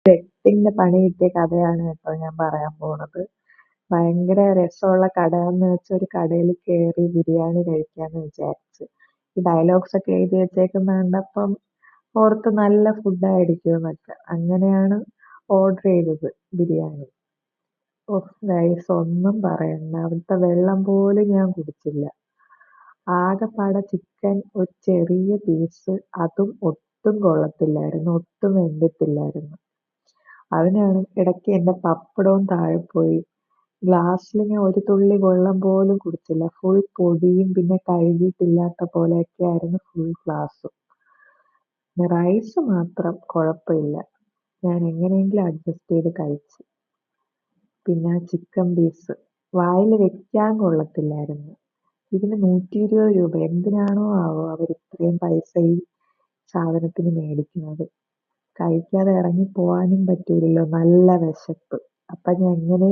എട്ടിന്റെ പണി കിട്ടിയ കഥയാണ് കേട്ടോ ഞാൻ പറയാൻ പോണത്. ഭയങ്കര രസമുള്ള കടയാന്ന് വെച്ച് ഒരു കടയില് കേറി ബിരിയാണി കഴിക്കാന്ന് വിചാരിച്ച്. ഈ ഡയലോഗ്സ് ഒക്കെ എഴുതി വെച്ചേക്കുന്ന കണ്ടപ്പം ഓർത്ത് നല്ല ഫുഡായിരിക്കുമെന്നൊക്കെ. അങ്ങനെയാണ് ഓർഡർ ചെയ്തത് ബിരിയാണി. ഓഹ് ഗൈസ് ഒന്നും പറയണ്ട. അവിടുത്തെ വെള്ളം പോലും ഞാൻ കുടിച്ചില്ല. ആകെപ്പാടെ ചിക്കൻ ഒരു ചെറിയ പീസ്, അതും ഒട്ടും കൊള്ളത്തില്ലായിരുന്നു. ഒട്ടും വെന്തിട്ടില്ലായിരുന്നു. അതിനാണ് ഇടയ്ക്ക് എന്റെ പപ്പടവും താഴെ പോയി. ഗ്ലാസ്സിൽ ഞാൻ ഒരു തുള്ളി വെള്ളം പോലും കുടിച്ചില്ല. ഫുൾ പൊടിയും പിന്നെ കഴുകിയിട്ടില്ലാത്ത പോലെയൊക്കെ ആയിരുന്നു ഫുൾ ഗ്ലാസ്സും. പിന്നെ റൈസ് മാത്രം കുഴപ്പമില്ല. ഞാൻ എങ്ങനെയെങ്കിലും അഡ്ജസ്റ്റ് ചെയ്ത് കഴിച്ചു. പിന്നെ ആ ചിക്കൻ പീസ് വായിൽ വെക്കാൻ കൊള്ളത്തില്ലായിരുന്നു. ഇതിന് 120 രൂപ. എന്തിനാണോ ആവോ അവർ ഇത്രയും പൈസ ഈ സാധനത്തിന് മേടിക്കുന്നത്. കഴിക്കാതെ ഇറങ്ങി പോവാനും പറ്റൂലല്ലോ. നല്ല വിശപ്പ്. അപ്പൊ ഞാൻ എങ്ങനെ